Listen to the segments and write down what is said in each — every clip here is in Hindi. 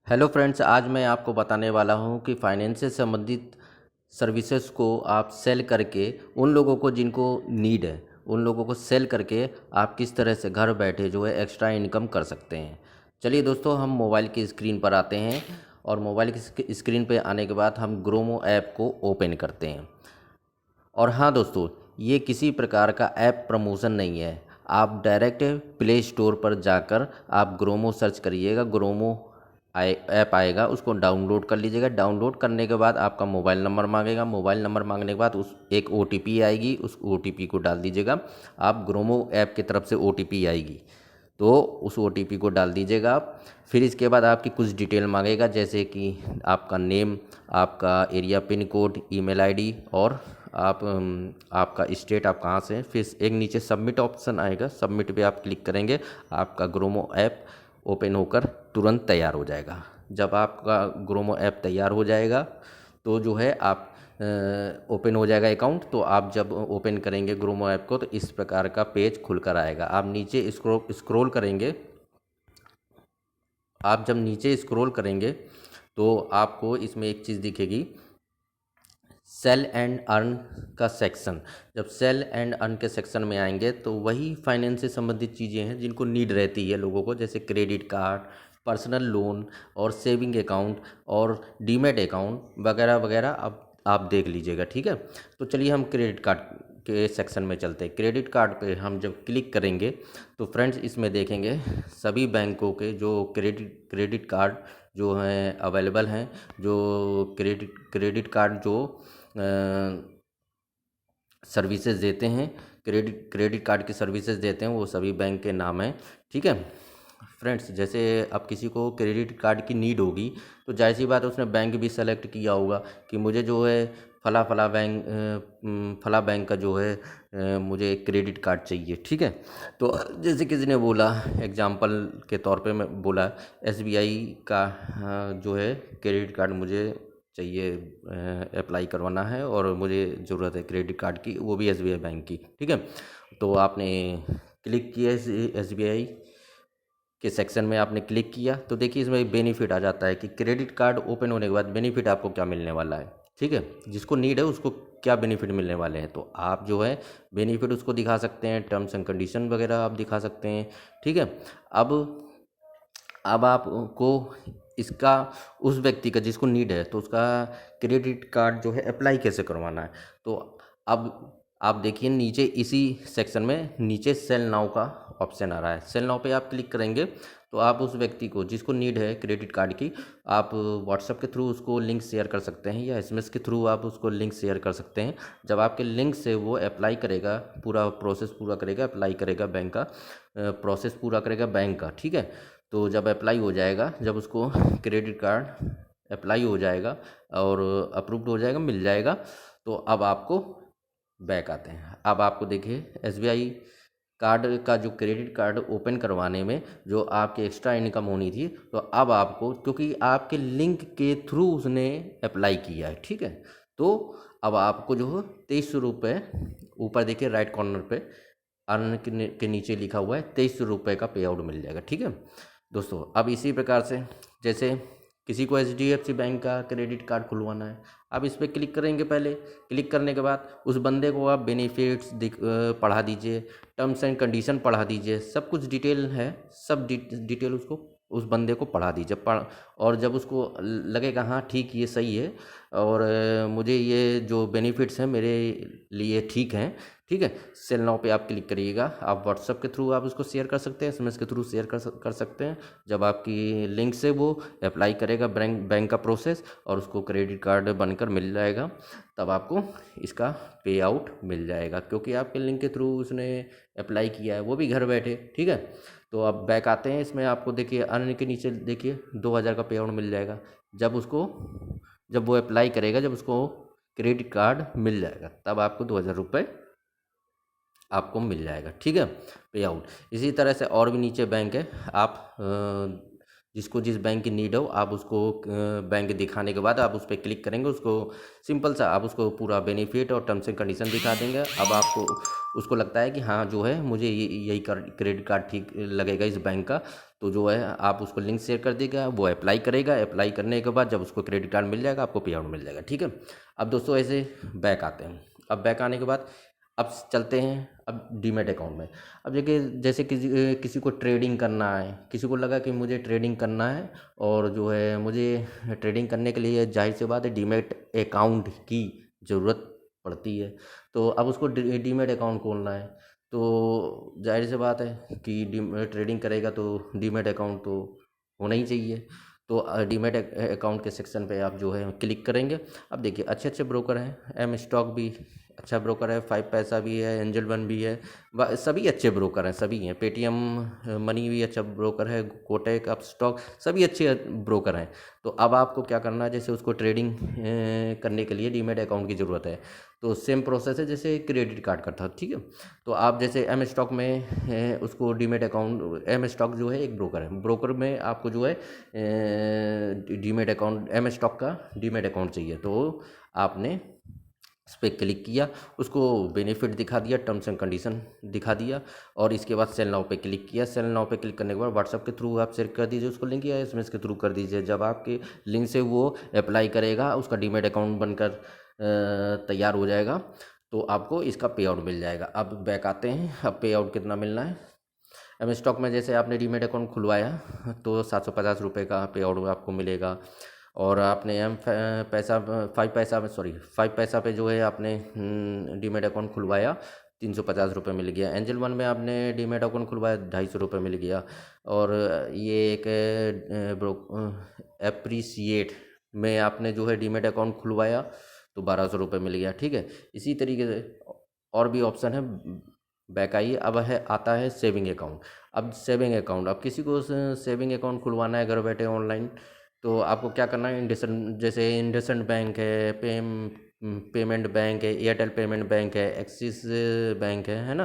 हेलो फ्रेंड्स, आज मैं आपको बताने वाला हूं कि फाइनेंस से संबंधित सर्विसेज को आप सेल करके उन लोगों को जिनको नीड है उन लोगों को सेल करके आप किस तरह से घर बैठे जो है एक्स्ट्रा इनकम कर सकते हैं। चलिए दोस्तों, हम मोबाइल की स्क्रीन पर आते हैं और मोबाइल की स्क्रीन पर आने के बाद हम ग्रोमो ऐप को ओपन करते हैं। और हाँ दोस्तों, ये किसी प्रकार का ऐप प्रमोशन नहीं है। आप डायरेक्ट प्ले स्टोर पर जाकर आप ग्रोमो सर्च करिएगा, ग्रोमो ऐप आएगा, उसको डाउनलोड कर लीजिएगा। डाउनलोड करने के बाद आपका मोबाइल नंबर मांगेगा। मोबाइल नंबर मांगने के बाद उस एक ओटीपी आएगी, उस ओटीपी को डाल दीजिएगा। आप ग्रोमो ऐप की तरफ से ओटीपी आएगी तो उस ओटीपी को डाल दीजिएगा आप। फिर इसके बाद आपकी कुछ डिटेल मांगेगा, जैसे कि आपका नेम, आपका area pin code, email ID और आपका स्टेट, आप कहाँ से हैं। फिर एक नीचे सबमिट ऑप्शन आएगा, सबमिट पे आप क्लिक करेंगे, आपका ग्रोमो ऐप ओपन होकर तुरंत तैयार हो जाएगा। जब आपका ग्रोमो ऐप तैयार हो जाएगा तो जो है आप ओपन हो जाएगा अकाउंट। तो आप जब ओपन करेंगे ग्रोमो ऐप को तो इस प्रकार का पेज खुलकर आएगा। आप नीचे स्क्रॉल करेंगे। आप जब नीचे स्क्रॉल करेंगे तो आपको इसमें एक चीज़ दिखेगी, सेल एंड अर्न का सेक्शन। जब सेल एंड अर्न के सेक्शन में आएंगे तो वही फाइनेंस से संबंधित चीज़ें हैं जिनको नीड रहती है लोगों को, जैसे क्रेडिट कार्ड, पर्सनल लोन और सेविंग अकाउंट और डीमैट अकाउंट वगैरह वगैरह। अब आप देख लीजिएगा, ठीक है। तो चलिए हम क्रेडिट कार्ड के सेक्शन में चलते हैं। क्रेडिट कार्ड पे हम जब क्लिक करेंगे तो फ्रेंड्स इसमें देखेंगे सभी बैंकों के जो क्रेडिट कार्ड जो हैं अवेलेबल हैं, जो क्रेडिट कार्ड जो सर्विसेज देते हैं, क्रेडिट कार्ड की सर्विसेज देते हैं, वो सभी बैंक के नाम हैं, ठीक है फ्रेंड्स। जैसे अब किसी को क्रेडिट कार्ड की नीड होगी तो जाहिर सी बात है उसने बैंक भी सेलेक्ट किया होगा कि मुझे जो है फला बैंक का जो है मुझे क्रेडिट कार्ड चाहिए, ठीक है। तो जैसे किसी ने बोला, एग्जांपल के तौर पे मैं बोला, एसबीआई का जो है क्रेडिट कार्ड मुझे चाहिए, अप्लाई करवाना है और मुझे ज़रूरत है क्रेडिट कार्ड की, वो भी एसबीआई बैंक की, ठीक है। तो आपने क्लिक किया एसबीआई के सेक्शन में, आपने क्लिक किया तो देखिए इसमें बेनिफिट आ जाता है कि क्रेडिट कार्ड ओपन होने के बाद बेनिफिट आपको क्या मिलने वाला है, ठीक है। जिसको नीड है उसको क्या बेनिफिट मिलने वाले हैं, तो आप जो है बेनिफिट उसको दिखा सकते हैं, टर्म्स एंड कंडीशन वगैरह आप दिखा सकते हैं, ठीक है। अब अब आपको इसका उस व्यक्ति का जिसको नीड है तो उसका क्रेडिट कार्ड जो है अप्लाई कैसे करवाना है। तो अब आप देखिए नीचे इसी सेक्शन में नीचे सेल नाउ का ऑप्शन आ रहा है। सेल नाउ पे आप क्लिक करेंगे तो आप उस व्यक्ति को जिसको नीड है क्रेडिट कार्ड की, आप व्हाट्सएप के थ्रू उसको लिंक शेयर कर सकते हैं या एसएमएस के थ्रू आप उसको लिंक शेयर कर सकते हैं। जब आपके लिंक से वो अप्लाई करेगा, पूरा प्रोसेस पूरा करेगा, अप्लाई करेगा, बैंक का प्रोसेस पूरा करेगा बैंक का, ठीक है। तो जब अप्लाई हो जाएगा, जब उसको क्रेडिट कार्ड अप्लाई हो जाएगा और अप्रूव्ड हो जाएगा, मिल जाएगा, तो अब आपको बैक आते हैं। अब आपको देखिए एसबीआई कार्ड का जो क्रेडिट कार्ड ओपन करवाने में जो आपकी एक्स्ट्रा इनकम होनी थी, तो अब आपको, क्योंकि आपके लिंक के थ्रू उसने अप्लाई किया है, ठीक है, तो अब आपको जो है 2300 रुपये, ऊपर देखिए राइट कॉर्नर पे अर्न के नीचे लिखा हुआ है 2300 रुपये का पे आउट मिल जाएगा, ठीक है दोस्तों। अब इसी प्रकार से जैसे किसी को एचडीएफसी बैंक का क्रेडिट कार्ड खुलवाना है, आप इस पर क्लिक करेंगे। पहले क्लिक करने के बाद उस बंदे को आप बेनिफिट्स पढ़ा दीजिए, टर्म्स एंड कंडीशन पढ़ा दीजिए, सब कुछ डिटेल है, सब डिटेल उसको उस बंदे को पढ़ा दीजिए। और जब उसको लगेगा हाँ ठीक ये सही है और मुझे ये जो बेनिफिट्स हैं मेरे लिए ठीक हैं, ठीक है, सेल नाउ पे आप क्लिक करिएगा। आप व्हाट्सएप के थ्रू आप उसको शेयर कर सकते हैं, एसएमएस के थ्रू शेयर कर सकते हैं। जब आपकी लिंक से वो अप्लाई करेगा बैंक का प्रोसेस और उसको क्रेडिट कार्ड बनकर मिल जाएगा, तब आपको इसका पे आउट मिल जाएगा, क्योंकि आपके लिंक के थ्रू उसने अप्लाई किया है, वो भी घर बैठे, ठीक है। तो अब बैक आते हैं इसमें, आपको देखिए अर्न के नीचे देखिए 2000 का पे आउट मिल जाएगा। जब वो अप्लाई करेगा, जब उसको क्रेडिट कार्ड मिल जाएगा, तब आपको 2000 रुपये आपको मिल जाएगा, ठीक है, पे आउट। इसी तरह से और भी नीचे बैंक है, आप जिसको जिस बैंक की नीड हो आप उसको बैंक दिखाने के बाद आप उस पर क्लिक करेंगे, उसको सिंपल सा आप उसको पूरा बेनिफिट और टर्म्स एंड कंडीशन दिखा देंगे। अब आपको उसको लगता है कि हाँ जो है मुझे यही क्रेडिट कार्ड ठीक लगेगा इस बैंक का, तो जो है आप उसको लिंक शेयर कर देगा, वो अप्लाई करेगा। अप्लाई करने के बाद जब उसको क्रेडिट कार्ड मिल जाएगा आपको पे आउट मिल जाएगा, ठीक है। अब दोस्तों ऐसे बैक आते हैं। अब बैक आने के बाद अब चलते हैं अब डीमैट अकाउंट में। अब देखिए जैसे किसी को ट्रेडिंग करना है, किसी को लगा कि मुझे ट्रेडिंग करना है और जो है मुझे ट्रेडिंग करने के लिए जाहिर सी बात है डीमैट अकाउंट की ज़रूरत पड़ती है। तो अब उसको डीमैट अकाउंट खोलना है, तो जाहिर सी बात है कि ट्रेडिंग करेगा तो डीमैट अकाउंट तो होना ही चाहिए। तो डीमैट अकाउंट के सेक्शन पे आप जो है क्लिक करेंगे। अब देखिए अच्छे अच्छे ब्रोकर हैं, एम स्टॉक भी अच्छा ब्रोकर है, 5 पैसा भी है, एंजल वन भी है, सभी अच्छे ब्रोकर हैं, सभी हैं। पेटीएम मनी भी अच्छा ब्रोकर है, कोटक अपस्टॉक सभी अच्छे ब्रोकर हैं। तो अब आपको क्या करना है, जैसे उसको ट्रेडिंग करने के लिए डीमैट अकाउंट की ज़रूरत है, तो सेम प्रोसेस है जैसे क्रेडिट कार्ड का था, ठीक है। तो आप जैसे एम स्टॉक में उसको डीमैट अकाउंट, एम स्टॉक जो है एक ब्रोकर है, ब्रोकर में आपको जो है डीमैट अकाउंट, एम स्टॉक का डीमैट अकाउंट चाहिए। तो आपने इस पर क्लिक किया, उसको बेनिफिट दिखा दिया, टर्म्स एंड कंडीशन दिखा दिया, और इसके बाद सेल नाउ पे क्लिक किया। सेल नाउ पे क्लिक करने के बाद व्हाट्सअप के थ्रू आप शेयर कर दीजिए उसको लिंक, या एसएमएस के थ्रू कर दीजिए। जब आपके लिंक से वो अप्लाई करेगा, उसका डीमैट अकाउंट बनकर तैयार हो जाएगा, तो आपको इसका पे आउट मिल जाएगा। अब बैक आते हैं, अब पे आउट कितना मिलना है। एम स्टॉक में जैसे आपने डीमैट अकाउंट खुलवाया तो 750 रुपये का पे आउट आपको मिलेगा। और आपने एम पैसा 5 पैसा में, सॉरी 5 पैसा पे जो है आपने डीमैट अकाउंट खुलवाया, 350 रुपये मिल गया। एंजल वन में आपने डीमैट अकाउंट खुलवाया, 250 रुपये मिल गया। और ये एक एप्रीसिएट में आपने जो है डीमैट अकाउंट खुलवाया तो 1200 रुपये मिल गया, ठीक है। इसी तरीके से और भी ऑप्शन है। बैक आइए, अब है आता है सेविंग अकाउंट। अब सेविंग अकाउंट, अब किसी को सेविंग अकाउंट खुलवाना है घर बैठे ऑनलाइन, तो आपको क्या करना है, इंडसइंड, जैसे इंडसइंड बैंक है, पेमेंट बैंक है, एयरटेल पेमेंट बैंक है, एक्सिस बैंक है ना,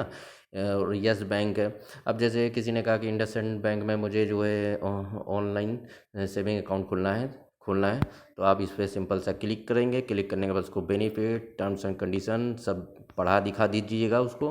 और यस बैंक है। अब जैसे किसी ने कहा कि इंडसइंड बैंक में मुझे जो है ऑनलाइन सेविंग अकाउंट खोलना है, तो आप इस पर सिंपल सा क्लिक करेंगे। क्लिक करने के बाद उसको बेनिफिट, टर्म्स एंड कंडीशन सब पढ़ा दिखा दीजिएगा उसको,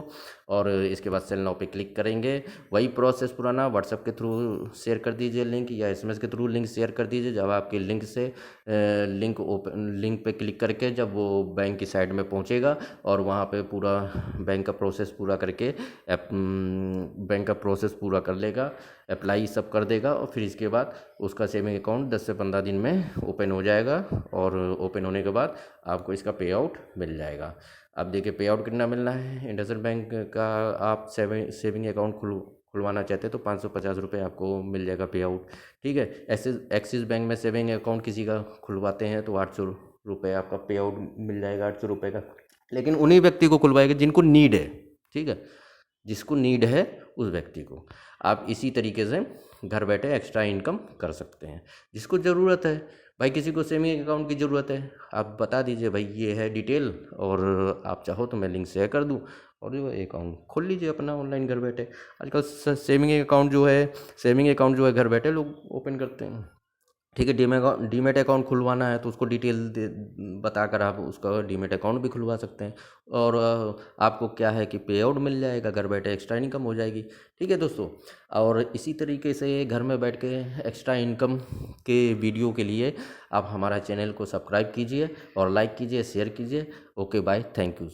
और इसके बाद सेल नाउ पे क्लिक करेंगे। वही प्रोसेस पुराना, व्हाट्सएप के थ्रू शेयर कर दीजिए लिंक, या एसएमएस के थ्रू लिंक शेयर कर दीजिए। जब आपके लिंक से लिंक पे क्लिक करके जब वो बैंक की साइड में पहुंचेगा और वहाँ पे पूरा बैंक का प्रोसेस पूरा करके बैंक का प्रोसेस पूरा कर लेगा, अप्लाई सब कर देगा, और फिर इसके बाद उसका सेविंग अकाउंट 10 से 15 दिन में ओपन हो जाएगा। और ओपन होने के बाद आपको इसका पे आउट मिल जाएगा। अब देखिए पे आउट कितना मिलना है। इंडसइंड बैंक का आप सेविंग अकाउंट खुलवाना चाहते हैं तो 550 रुपये आपको मिल जाएगा पे आउट, ठीक है। एक्सिस बैंक में सेविंग अकाउंट किसी का खुलवाते हैं तो 800 रुपये आपका पे आउट मिल जाएगा, 800 रुपये का। लेकिन उन्हीं व्यक्ति को खुलवाएगा जिनको नीड है, ठीक है, जिसको नीड है उस व्यक्ति को। आप इसी तरीके से घर बैठे एक्स्ट्रा इनकम कर सकते हैं। जिसको ज़रूरत है भाई, किसी को सेविंग अकाउंट की ज़रूरत है, आप बता दीजिए भाई ये है डिटेल, और आप चाहो तो मैं लिंक शेयर कर दूं, और जो अकाउंट खोल लीजिए अपना ऑनलाइन घर बैठे। आजकल सेविंग अकाउंट जो है घर बैठे लोग ओपन करते हैं, ठीक है। डीमैट अकाउंट खुलवाना है तो उसको डिटेल बताकर आप उसका डीमैट अकाउंट भी खुलवा सकते हैं, और आपको क्या है कि पे आउट मिल जाएगा, घर बैठे एक्स्ट्रा इनकम हो जाएगी, ठीक है दोस्तों। और इसी तरीके से घर में बैठ के एक्स्ट्रा इनकम के वीडियो के लिए आप हमारा चैनल को सब्सक्राइब कीजिए और लाइक कीजिए, शेयर कीजिए। Okay bye, thank you.